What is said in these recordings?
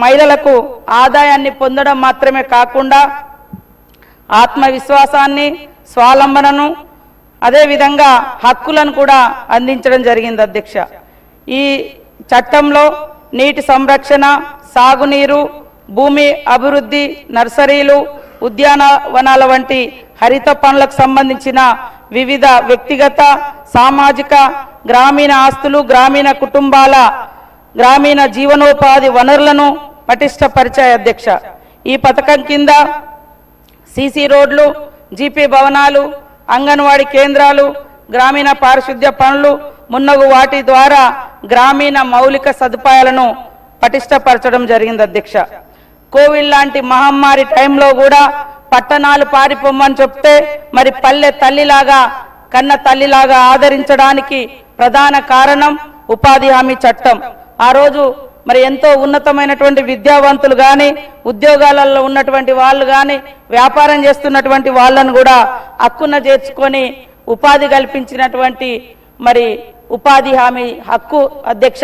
మహిళలకు ఆదాయాన్ని పొందడం మాత్రమే కాకుండా ఆత్మవిశ్వాసాన్ని, స్వావలంబనను, అదేవిధంగా హక్కులను కూడా అందించడం జరిగింది అధ్యక్ష. ఈ చట్టంలో నీటి సంరక్షణ, సాగునీరు, భూమి అభివృద్ధి, నర్సరీలు, ఉద్యానవనాల వంటి హరిత పనులకు సంబంధించిన వివిధ వ్యక్తిగత, సామాజిక, గ్రామీణ ఆస్తులు, గ్రామీణ కుటుంబాల గ్రామీణ జీవనోపాధి వనరులను పటిష్టపరిచాయి అధ్యక్ష. ఈ పథకం కింద సీసీ రోడ్లు, జీపీ భవనాలు, అంగన్వాడీ కేంద్రాలు, గ్రామీణ పారిశుద్ధ్య పనులు మున్నగు వాటి ద్వారా గ్రామీణ మౌలిక సదుపాయాలను పటిష్టపరచడం జరిగింది అధ్యక్ష. కోవిడ్ లాంటి మహమ్మారి టైంలో కూడా పట్టణాలు పారిపోమని చెప్తే మరి పల్లె తల్లిలాగా, కన్న తల్లిలాగా ఆదరించడానికి ప్రధాన కారణం ఉపాధి హామీ చట్టం. ఆ రోజు మరి ఎంతో ఉన్నతమైనటువంటి విద్యావంతులు కానీ, ఉద్యోగాలలో ఉన్నటువంటి వాళ్ళు కానీ, వ్యాపారం చేస్తున్నటువంటి వాళ్ళను కూడా హక్కున చేర్చుకొని ఉపాధి కల్పించినటువంటి మరి ఉపాధి హామీ హక్కు అధ్యక్ష.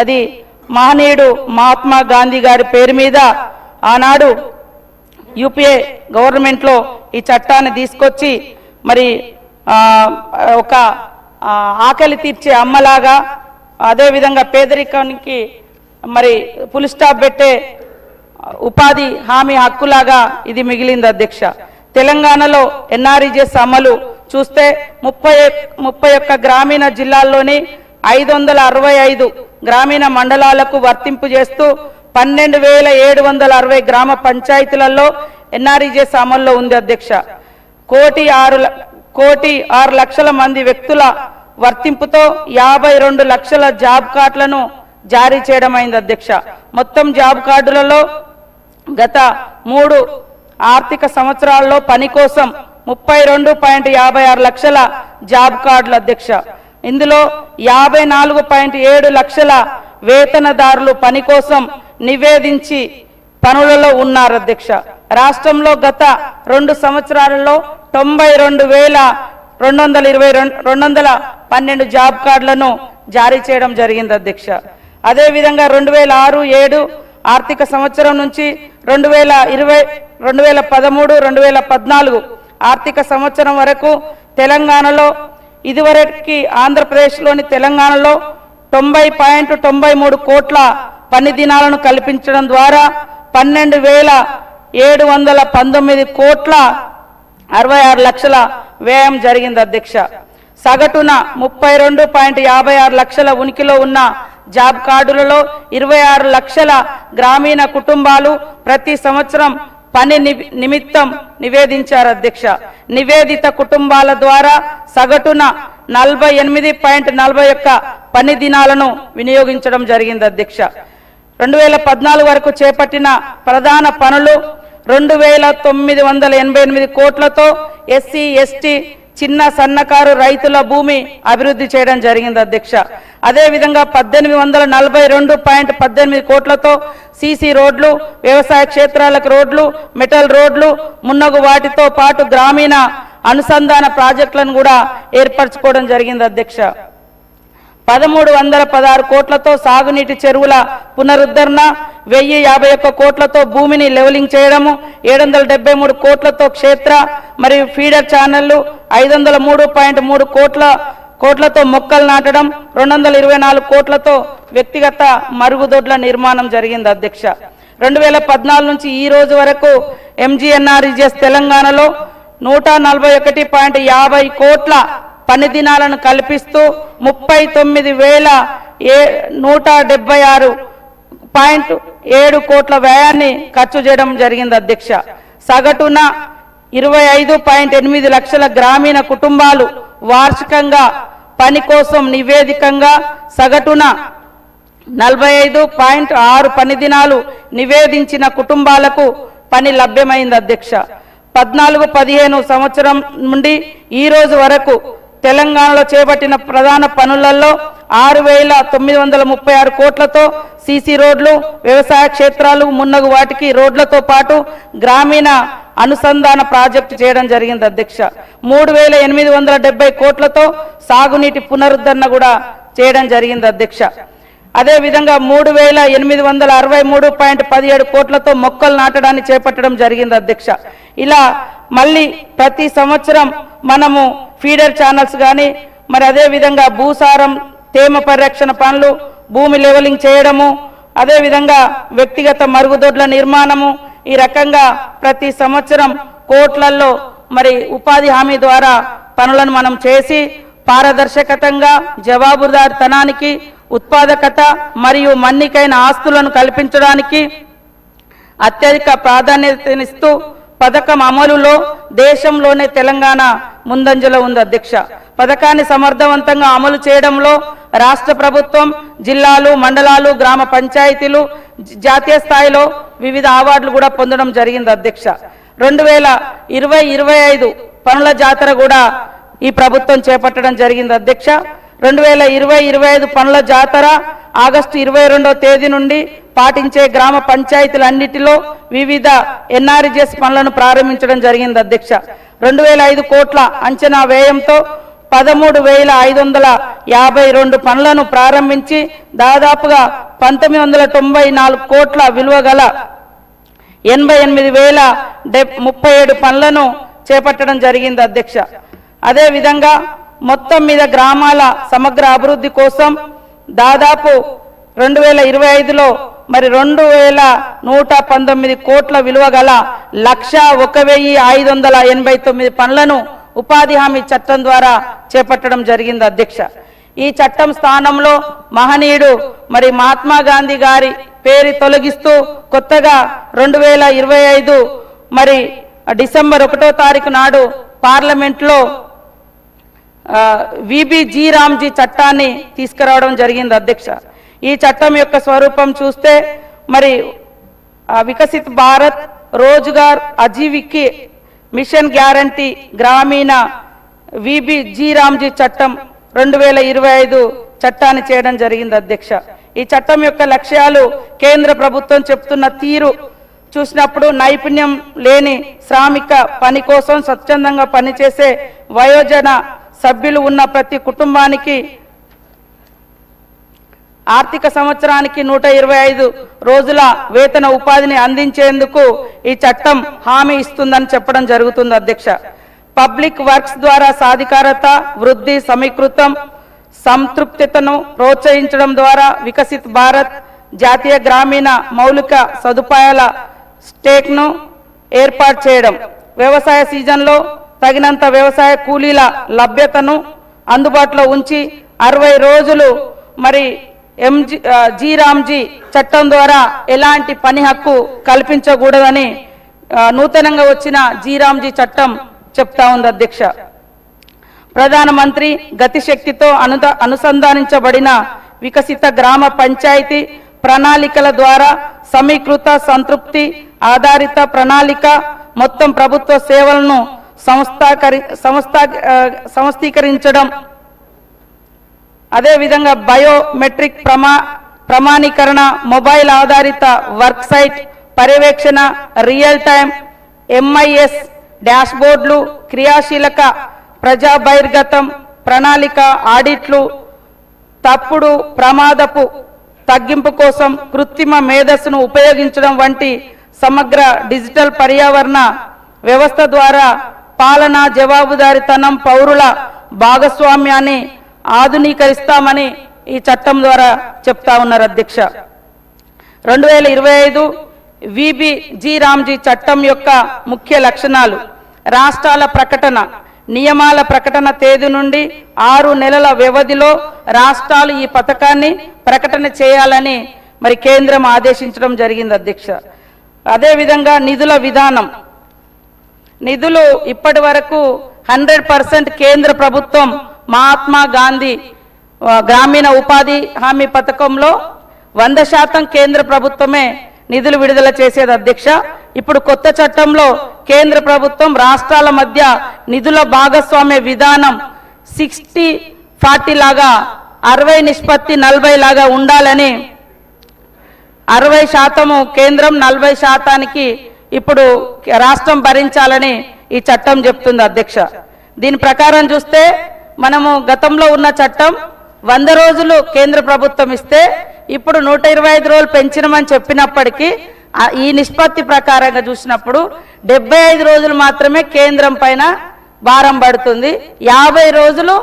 అది మహనీయుడు మహాత్మా గాంధీ గారి పేరు మీద ఆనాడు యూపీఏ గవర్నమెంట్లో ఈ చట్టాన్ని తీసుకొచ్చి మరి ఒక ఆకలి తీర్చే అమ్మలాగా, అదేవిధంగా పేదరికానికి మరి ఫుల్ స్టాప్ పెట్టే ఉపాధి హామీ హక్కులాగా ఇది మిగిలింది అధ్యక్ష. తెలంగాణలో ఎన్ఆర్ఈజీఎస్ అమలు చూస్తే 31 గ్రామీణ జిల్లాల్లోని 565 గ్రామీణ మండలాలకు వర్తింపు చేస్తూ 12,760 గ్రామ పంచాయతీలలో ఎన్ఆర్ఈజీఎస్ అమల్లో ఉంది అధ్యక్ష. 1,06,00,000 మంది వ్యక్తుల వర్తింపుతో 52 లక్షల జాబ్ కార్డులను జారీ చేయడం అయింది అధ్యక్ష. మొత్తం జాబ్ కార్డులలో గత 3 ఆర్థిక సంవత్సరాల్లో పని కోసం 32.56 లక్షల జాబ్ కార్డులు అధ్యక్ష. ఇందులో 54.7 లక్షల వేతనదారులు పని కోసం నివేదించి పనులలో ఉన్నారు అధ్యక్ష. రాష్ట్రంలో గత 2 సంవత్సరాలలో 92,212 జాబ్ కార్డులను జారీ చేయడం జరిగింది అధ్యక్ష. అదేవిధంగా 2006-07 ఆర్థిక సంవత్సరం నుంచి 2013-2014 ఆర్థిక సంవత్సరం వరకు తెలంగాణలో ఇదివరకు ఆంధ్రప్రదేశ్లోని తెలంగాణలో 90.93 కోట్ల పని దినాలను కల్పించడం ద్వారా 12,719 కోట్ల 66 లక్షల వ్యయం జరిగింది అధ్యక్ష. సగటున 32.56 లక్షల ఉనికిలో ఉన్న జాబ్ కార్డులలో 26 లక్షల గ్రామీణ కుటుంబాలు ప్రతి సంవత్సరం పని నిమిత్తం నివేదించారు అధ్యక్ష. నివేదిత కుటుంబాల ద్వారా సగటున 48.41 పని దినాలను వినియోగించడం జరిగింది అధ్యక్ష. 2014 వరకు చేపట్టిన ప్రధాన పనులు 2,988 కోట్లతో ఎస్సీ, ఎస్టీ, చిన్న సన్నకారు రైతుల భూమి అభివృద్ధి చేయడం జరిగింది అధ్యక్ష. అదేవిధంగా 1,842.18 కోట్లతో సీసీ రోడ్లు, వ్యవసాయ క్షేత్రాలకు రోడ్లు, మెటల్ రోడ్లు మున్నగు వాటితో పాటు గ్రామీణ అనుసంధాన ప్రాజెక్టులను కూడా ఏర్పరచుకోవడం జరిగింది అధ్యక్ష. 1,316 కోట్లతో సాగునీటి చెరువుల పునరుద్ధరణ, 1,051 కోట్లతో భూమిని లెవెలింగ్ చేయడము, 773 కోట్లతో క్షేత్ర మరియు ఫీడర్ ఛానళ్లు, 503.3 కోట్లతో మొక్కలు నాటడం, 224 కోట్లతో వ్యక్తిగత మరుగుదొడ్ల నిర్మాణం జరిగింది అధ్యక్ష. 2014 నుంచి ఈ రోజు వరకు ఎంజీఎన్ఆర్ఈజీఎస్ తెలంగాణలో 141.50 కోట్ల పని దినాలను కల్పిస్తూ 39,176.7 కోట్ల వ్యయాన్ని ఖర్చు చేయడం జరిగింది అధ్యక్ష. సగటున 25.8 లక్షల గ్రామీణ కుటుంబాలు వార్షికంగా పని కోసం నివేదికంగా సగటున 45.6 పని దినాలు నివేదించిన కుటుంబాలకు పని లభ్యమైంది అధ్యక్ష. 14-15 సంవత్సరం నుండి ఈ రోజు వరకు తెలంగాణలో చేపట్టిన ప్రధాన పనులలో 6,936 కోట్లతో సీసీ రోడ్లు, వ్యవసాయ క్షేత్రాలు మున్నగు వాటికి రోడ్లతో పాటు గ్రామీణ అనుసంధాన ప్రాజెక్టు చేయడం జరిగింది అధ్యక్ష. 3,870 కోట్లతో సాగునీటి పునరుద్ధరణ కూడా చేయడం జరిగింది అధ్యక్ష. అదేవిధంగా 3,863.17 కోట్లతో మొక్కలు నాటడాన్ని చేపట్టడం జరిగింది అధ్యక్ష. ఇలా మళ్ళీ ప్రతి సంవత్సరం మనము ఫీడర్ ఛానల్స్ కానీ మరి అదేవిధంగా భూసారం తేమ పరిరక్షణ పనులు, భూమి లెవెలింగ్ చేయడము, అదేవిధంగా వ్యక్తిగత మరుగుదొడ్ల నిర్మాణము, ఈ రకంగా ప్రతి సంవత్సరం కోట్లల్లో మరి ఉపాధి హామీ ద్వారా పనులను మనం చేసి పారదర్శకతంగా జవాబుదారితనానికి, ఉత్పాదకత మరియు మన్నికైన ఆస్తులను కల్పించడానికి అత్యధిక ప్రాధాన్యతనిస్తూ పథకం అమలులో దేశంలోనే తెలంగాణ ముందంజలో ఉంది అధ్యక్ష. పథకాన్ని సమర్థవంతంగా అమలు చేయడంలో రాష్ట్ర ప్రభుత్వం, జిల్లాలు, మండలాలు, గ్రామ పంచాయతీలు జాతీయ స్థాయిలో వివిధ అవార్డులు కూడా పొందడం జరిగింది అధ్యక్ష. 2020-25 పనుల జాతర కూడా ఈ ప్రభుత్వం చేపట్టడం జరిగింది అధ్యక్ష. 2020-25 పనుల జాతర ఆగస్టు 22వ తేదీ నుండి పాటించే గ్రామ పంచాయతీలన్నిటిలో వివిధ ఎన్ఆర్జిఎస్ పనులను ప్రారంభించడం జరిగింది అధ్యక్ష. 2005 కోట్ల అంచనా వ్యయంతో 13,552 పనులను ప్రారంభించి దాదాపుగా 1994 కోట్ల విలువ గల 88,037 పనులను చేపట్టడం జరిగింది అధ్యక్ష. అదేవిధంగా మొత్తం మీద గ్రామాల సమగ్ర అభివృద్ధి కోసం దాదాపు 2025లో మరి 2,119 కోట్ల విలువ గల 101,589 పనులను ఉపాధి హామీ చట్టం ద్వారా చేపట్టడం జరిగింది అధ్యక్ష. ఈ చట్టం స్థానంలో మహనీయుడు మరి మహాత్మా గాంధీ గారి పేరు తొలగిస్తూ కొత్తగా 2025 మరి డిసెంబర్ 1వ తారీఖు నాడు పార్లమెంట్లో విబిజీ రామ్జీ చట్టాన్ని తీసుకురావడం జరిగింది అధ్యక్ష. ఈ చట్టం యొక్క స్వరూపం చూస్తే మరి వికసిత్ భారత్ రోజ్గార్ అజీవికి మిషన్ గ్యారంటీ గ్రామీణ విబిజీ రామ్జీ చట్టం 2025 చట్టాన్ని చేయడం జరిగింది అధ్యక్ష. ఈ చట్టం యొక్క లక్ష్యాలు కేంద్ర ప్రభుత్వం చెప్తున్న తీరు చూసినప్పుడు నైపుణ్యం లేని శ్రామిక పని కోసం స్వచ్ఛందంగా పనిచేసే వయోజన సభ్యులు ఉన్న ప్రతి కుటుంబానికి ఆర్థిక సంవత్సరానికి 125 రోజుల వేతన ఉపాధిని అందించేందుకు ఈ చట్టం హామీ ఇస్తుందని చెప్పడం జరుగుతుంది అధ్యక్ష. పబ్లిక్ వర్క్స్ ద్వారా సాధికారత, వృద్ధి, సమీకృతం, సంతృప్తితను ప్రోత్సహించడం ద్వారా వికసిత్ భారత్ జాతీయ గ్రామీణ మౌలిక సదుపాయాల స్టేక్ను ఏర్పాటు చేయడం, వ్యవసాయ సీజన్లో తగినంత వ్యవసాయ కూలీల లభ్యతను అందుబాటులో ఉంచి 60 రోజులు మరి జీ రామ్జీ చట్టం ద్వారా ఎలాంటి పని హక్కు కల్పించకూడదని నూతనంగా వచ్చిన జీ రామ్జీ చట్టం చెప్తా ఉంది అధ్యక్ష. ప్రధానమంత్రి గతిశక్తితో అనుసంధానించబడిన వికసిత గ్రామ పంచాయతీ ప్రణాళికల ద్వారా సమీకృత సంతృప్తి ఆధారిత ప్రణాళిక మొత్తం ప్రభుత్వ సేవలను సంస్థీకరించడం, అదేవిధంగా బయోమెట్రిక్ ప్రమాణీకరణ, మొబైల్ ఆధారిత వర్క్ సైట్ పర్యవేక్షణ, రియల్ టైం ఎంఐఎస్ డాష్బోర్డులు, క్రియాశీలక ప్రజా బహిర్గతం ప్రణాళిక ఆడిట్లు, తప్పుడు ప్రమాదపు తగ్గింపు కోసం కృత్రిమ మేధస్సును ఉపయోగించడం వంటి సమగ్ర డిజిటల్ పర్యావరణ వ్యవస్థ ద్వారా పాలన, జవాబుదారీతనం, పౌరుల భాగస్వామ్యాన్ని ఆధునీకరిస్తామని ఈ చట్టం ద్వారా చెప్తా ఉన్నారు అధ్యక్ష. 2025 విబిజీ రామ్జీ చట్టం యొక్క ముఖ్య లక్షణాలు: రాష్ట్రాల ప్రకటన, నియమాల ప్రకటన తేదీ నుండి 6 నెలల వ్యవధిలో రాష్ట్రాలు ఈ పథకాన్ని ప్రకటన చేయాలని మరి కేంద్రం ఆదేశించడం జరిగింది అధ్యక్ష. అదేవిధంగా నిధుల విధానం, నిధులు ఇప్పటి వరకు 100% కేంద్ర ప్రభుత్వం మహాత్మా గాంధీ గ్రామీణ ఉపాధి హామీ పథకంలో 100% కేంద్ర ప్రభుత్వమే నిధులు విడుదల చేసేది అధ్యక్ష. ఇప్పుడు కొత్త చట్టంలో కేంద్ర ప్రభుత్వం రాష్ట్రాల మధ్య నిధుల భాగస్వామ్య విధానం 60-40 లాగా 60-40 లాగా ఉండాలని, 60% కేంద్రం 40% ఇప్పుడు రాష్ట్రం భరించాలని ఈ చట్టం చెప్తుంది అధ్యక్ష. దీని ప్రకారం చూస్తే మనము గతంలో ఉన్న చట్టం 100 రోజులు కేంద్ర ప్రభుత్వం ఇస్తే ఇప్పుడు 125 రోజులు పెంచినమని చెప్పినప్పటికీ ఈ నిష్పత్తి ప్రకారంగా చూసినప్పుడు 75 రోజులు మాత్రమే కేంద్రం పైన భారం పడుతుంది, 50 రోజులు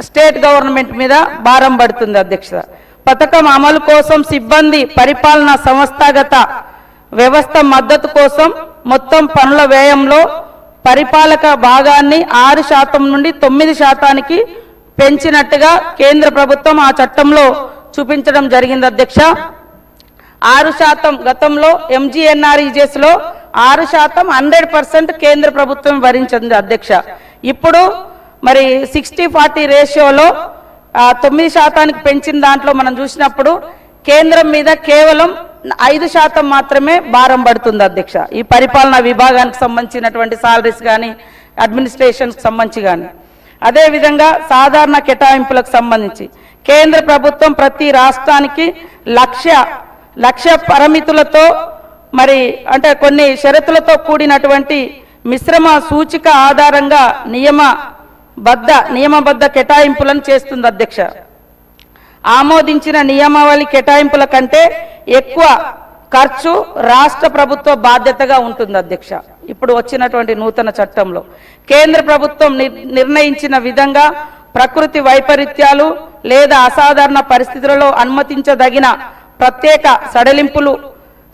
స్టేట్ గవర్నమెంట్ మీద భారం పడుతుంది అధ్యక్ష. పథకం అమలు కోసం సిబ్బంది పరిపాలన సంస్థాగత వ్యవస్థ మద్దతు కోసం మొత్తం పనుల వ్యయంలో పరిపాలక భాగాన్ని 6% నుండి 9% పెంచినట్టుగా కేంద్ర ప్రభుత్వం ఆ చట్టంలో చూపించడం జరిగింది అధ్యక్ష. 6% గతంలో MGNREGS లో 6% 100% కేంద్ర ప్రభుత్వం భరించింది అధ్యక్ష. ఇప్పుడు మరి 60-40 రేషియోలో 9% పెంచిన దాంట్లో మనం చూసినప్పుడు కేంద్రం మీద కేవలం 5% మాత్రమే భారం పడుతుంది అధ్యక్ష. ఈ పరిపాలనా విభాగానికి సంబంధించినటువంటి సాలరీస్ కానీ అడ్మినిస్ట్రేషన్కి సంబంధించి కానీ. అదేవిధంగా సాధారణ కేటాయింపులకు సంబంధించి కేంద్ర ప్రభుత్వం ప్రతి రాష్ట్రానికి లక్ష్య పరిమితులతో మరి అంటే కొన్ని షరతులతో కూడినటువంటి మిశ్రమ సూచిక ఆధారంగా నియమబద్ధ కేటాయింపులను చేస్తుంది అధ్యక్ష. ఆమోదించిన నియమావళి కేటాయింపుల కంటే ఎక్కువ ఖర్చు రాష్ట్ర ప్రభుత్వ బాధ్యతగా ఉంటుంది అధ్యక్ష. ఇప్పుడు వచ్చినటువంటి నూతన చట్టంలో కేంద్ర ప్రభుత్వం నిర్ణయించిన విధంగా ప్రకృతి వైపరీత్యాలు లేదా అసాధారణ పరిస్థితులలో అనుమతించదగిన ప్రత్యేక సడలింపులు,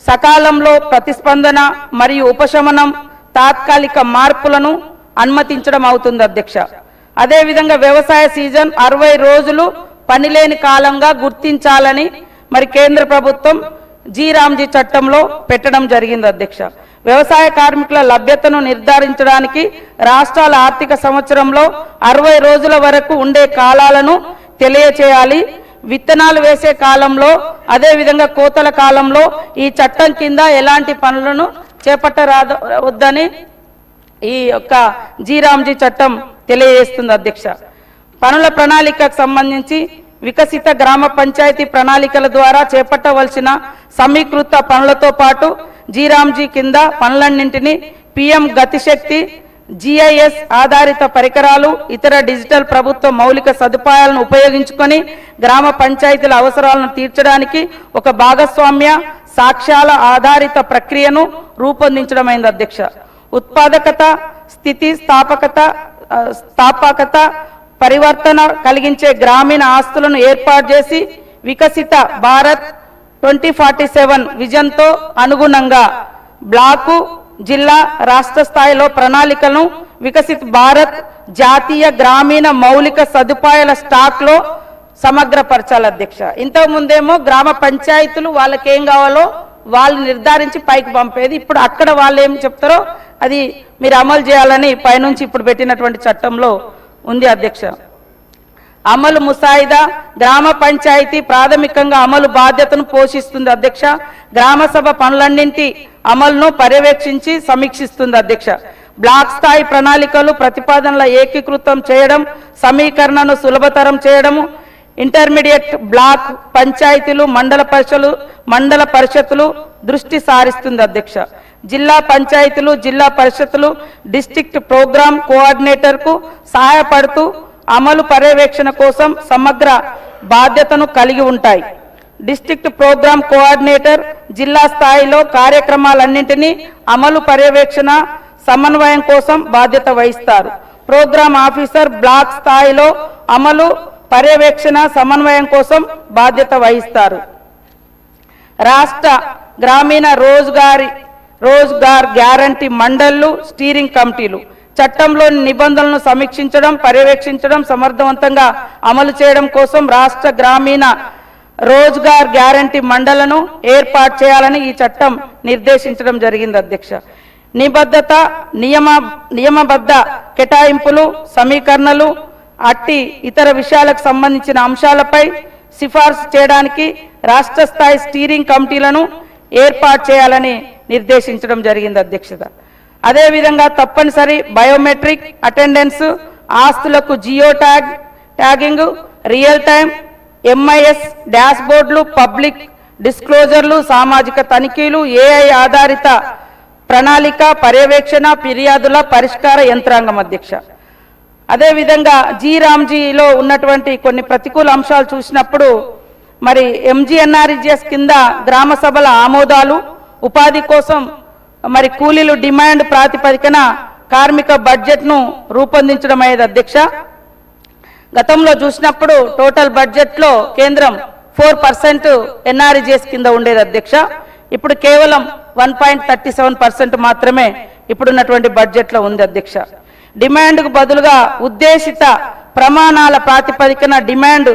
సకాలంలో ప్రతిస్పందన మరియు ఉపశమనం, తాత్కాలిక మార్పులను అనుమతించడం అవుతుంది అధ్యక్ష. అదేవిధంగా వ్యవసాయ సీజన్ 60 రోజులు పనిలేని కాలంగా గుర్తించాలని మరి కేంద్ర ప్రభుత్వం రామ్జీ చట్టంలో పెట్టడం జరిగింది అధ్యక్ష. వ్యవసాయ కార్మికుల లభ్యతను నిర్ధారించడానికి రాష్ట్రాల ఆర్థిక సంవత్సరంలో 60 రోజుల వరకు ఉండే కాలాలను తెలియచేయాలి. విత్తనాలు వేసే కాలంలో అదేవిధంగా కోతల కాలంలో ఈ చట్టం కింద ఎలాంటి పనులను చేపట్టవద్దని ఈ యొక్క రామ్జీ చట్టం తెలియజేస్తుంది అధ్యక్ష. పనుల ప్రణాళికకు సంబంధించి వికసిత గ్రామ పంచాయతీ ప్రణాళికల ద్వారా చేపట్టవలసిన సమీకృత పనులతో పాటు రామ్జీ కింద పనులన్నింటినీ PM గతిశక్తి, GIS ఆధారిత పరికరాలు, ఇతర డిజిటల్ ప్రభుత్వ మౌలిక సదుపాయాలను ఉపయోగించుకొని గ్రామ పంచాయతీల అవసరాలను తీర్చడానికి ఒక భాగస్వామ్య సాక్ష్యాల ఆధారిత ప్రక్రియను రూపొందించడమైంది అధ్యక్ష. ఉత్పాదకత, స్థితి స్థాపకత పరివర్తన కలిగించే గ్రామీణ ఆస్తులను ఏర్పాటు చేసి వికసిత భారత్ 2047 విజన్తో అనుగుణంగా బ్లాకు, జిల్లా, రాష్ట్ర స్థాయిలో ప్రణాళికలను వికసిత్ భారత్ జాతీయ గ్రామీణ మౌలిక సదుపాయాల స్టాక్లో సమగ్రపరచాలి అధ్యక్ష. ఇంతకుముందేమో గ్రామ పంచాయతీలు వాళ్ళకి ఏం కావాలో వాళ్ళు నిర్ధారించి పైకి పంపేది. ఇప్పుడు అక్కడ వాళ్ళు ఏం చెప్తారో అది మీరు అమలు చేయాలని పైనుంచి ఇప్పుడు పెట్టినటువంటి చట్టంలో ఉంది అధ్యక్ష. అమలు ముసాయిదా గ్రామ పంచాయతీ ప్రాథమికంగా అమలు బాధ్యతను పోషిస్తుంది అధ్యక్ష. గ్రామ సభ పనులన్నింటి అమలును పర్యవేక్షించి సమీక్షిస్తుంది అధ్యక్ష. బ్లాక్ స్థాయి ప్రణాళికలు ప్రతిపాదనల ఏకీకృతం చేయడం, సమీకరణను సులభతరం చేయడము, ఇంటర్మీడియట్ బ్లాక్ పంచాయతీలు, మండల పరిషత్తులు దృష్టి సారిస్తుంది అధ్యక్ష. జిల్లా పంచాయతీలు, జిల్లా పరిషత్తులు డిస్ట్రిక్ట్ ప్రోగ్రామ్ కోఆర్డినేటర్కు సహాయపడుతూ అమలు పర్యవేక్షణ కోసం సమగ్ర బాధ్యతను కలిగి ఉంటాయి. డిస్ట్రిక్ట్ ప్రోగ్రామ్ కోఆర్డినేటర్ జిల్లా స్థాయిలో కార్యక్రమాలన్నింటినీ అమలు పర్యవేక్షణ సమన్వయం కోసం బాధ్యత వహిస్తారు. ప్రోగ్రామ్ ఆఫీసర్ బ్లాక్ స్థాయిలో అమలు పర్యవేక్షణ సమన్వయం కోసం బాధ్యత వహిస్తారు. రాష్ట్ర గ్రామీణ రోజ్గార్ గ్యారంటీ మండళ్లు, స్టీరింగ్ కమిటీలు చట్టంలోని నిబంధనలను సమీక్షించడం, పర్యవేక్షించడం, సమర్థవంతంగా అమలు చేయడం కోసం రాష్ట్ర గ్రామీణ రోజ్గార్ గ్యారంటీ మండళ్లను ఏర్పాటు చేయాలని ఈ చట్టం నిర్దేశించడం జరిగింది అధ్యక్ష. నియమబద్ధ కేటాయింపులు, సమీకరణలు అట్టి ఇతర విషయాలకు సంబంధించిన అంశాలపై సిఫార్సు చేయడానికి రాష్ట్ర స్థాయి స్టీరింగ్ కమిటీలను ఏర్పాటు చేయాలని నిర్దేశించడం జరిగింది అధ్యక్షత. అదేవిధంగా తప్పనిసరి బయోమెట్రిక్ అటెండెన్స్, ఆస్తులకు geo tagging, real time MIS డాష్బోర్డులు, పబ్లిక్ డిస్క్లోజర్లు, సామాజిక తనిఖీలు, AI ఆధారిత ప్రణాళిక పర్యవేక్షణ, ఫిర్యాదుల పరిష్కార యంత్రాంగం అధ్యక్ష. అదేవిధంగా రామ్జీలో ఉన్నటువంటి కొన్ని ప్రతికూల అంశాలు చూసినప్పుడు మరి ఎంజీఎన్ఆర్ఈజీఎస్ కింద గ్రామ సభల ఆమోదాలు, ఉపాధి కోసం మరి కూలీలు డిమాండ్ ప్రాతిపదికన కార్మిక బడ్జెట్ను రూపొందించడం అయ్యేది అధ్యక్ష. గతంలో చూసినప్పుడు టోటల్ బడ్జెట్లో కేంద్రం 4% ఎన్ఆర్ఈజీఎస్ కింద ఉండేది అధ్యక్ష. ఇప్పుడు కేవలం 1.37% మాత్రమే ఇప్పుడున్నటువంటి బడ్జెట్లో ఉంది అధ్యక్ష. డిమాండ్కు బదులుగా ఉద్దేశిత ప్రమాణాల ప్రాతిపదికన డిమాండ్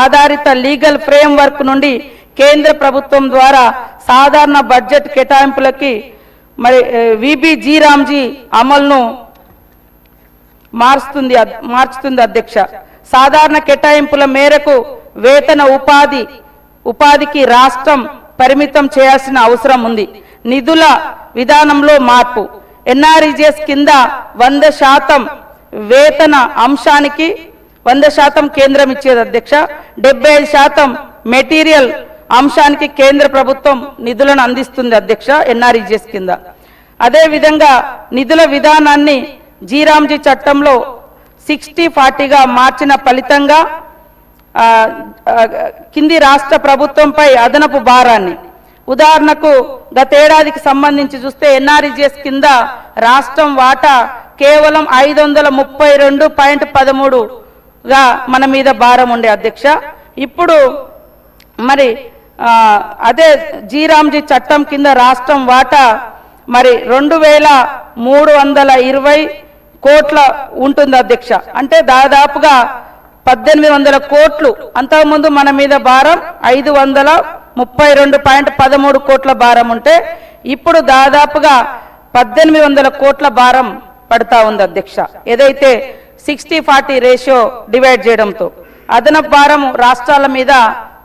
ఆధారిత లీగల్ ఫ్రేమ్వర్క్ నుండి కేంద్ర ప్రభుత్వం ద్వారా సాధారణ బడ్జెట్ కేటాయింపులకి మరి విబిజీ రామ్జీ అమలును మార్చుతుంది అధ్యక్ష. సాధారణ కేటాయింపుల మేరకు వేతన ఉపాధికి రాష్ట్రం పరిమితం చేయాల్సిన అవసరం ఉంది. నిధుల విధానంలో మార్పు, ఎన్ఆర్ఈజీఎస్ కింద 100% వేతన అంశానికి 100% కేంద్రం ఇచ్చేది అధ్యక్ష. 75% మెటీరియల్ అంశానికి కేంద్ర ప్రభుత్వం నిధులను అందిస్తుంది అధ్యక్ష ఎన్ఆర్ఈజీఎస్ కింద. అదేవిధంగా నిధుల విధానాన్ని జీరామ్జీ చట్టంలో 60-40గా మార్చిన ఫలితంగా కింది రాష్ట్ర ప్రభుత్వంపై అదనపు భారాన్ని, ఉదాహరణకు గతేడాదికి సంబంధించి చూస్తే ఎన్ఆర్ఈజీఎస్ కింద రాష్ట్రం వాటా కేవలం 532.13గా మన మీద భారం ఉండే అధ్యక్ష. ఇప్పుడు మరి అదే జీరామ్జీ చట్టం కింద రాష్ట్రం వాటా మరి 2320 కోట్ల ఉంటుంది అధ్యక్ష. అంటే దాదాపుగా 1800 కోట్లు. అంతకుముందు మన మీద భారం 532.13 కోట్ల భారం ఉంటే ఇప్పుడు దాదాపుగా 1800 కోట్ల భారం పడతా ఉంది అధ్యక్ష. ఏదైతే 60-40 రేషియో డివైడ్ చేయడంతో అదనపు భారం రాష్ట్రాల మీద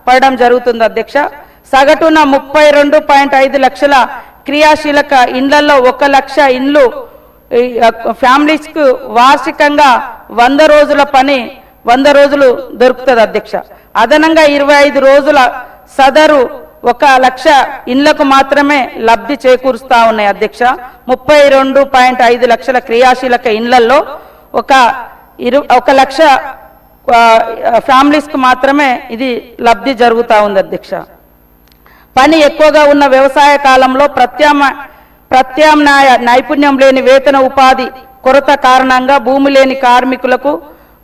పడడం జరుగుతుంది అధ్యక్ష. సగటున 32.5 లక్షల క్రియాశీలక ఇండ్లలో 1 లక్ష ఇండ్లు ఫ్యామిలీస్ కు వార్షికంగా 100 రోజుల పని 100 రోజులు దొరుకుతుంది అధ్యక్ష. అదనంగా 25 రోజుల సదరు 1 లక్ష ఇండ్లకు మాత్రమే లబ్ధి చేకూరుస్తా ఉన్నాయి అధ్యక్ష. 32.5 లక్షల క్రియాశీలక ఇండ్లలో 1 లక్ష ఫ్యామిలీస్ కు మాత్రమే ఇది లబ్ధి జరుగుతూ ఉంది అధ్యక్ష. పని ఎక్కువగా ఉన్న వ్యవసాయ కాలంలో ప్రత్యామ్నాయ నైపుణ్యం లేని వేతన ఉపాధి కొరత కారణంగా భూమి లేని కార్మికులకు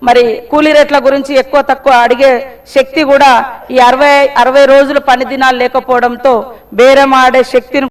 మరి కూలీ రేట్ల గురించి ఎక్కువ తక్కువ అడిగే శక్తి కూడా ఈ 60 రోజులు పని దినాలు లేకపోవడంతో బేరం ఆడే శక్తిని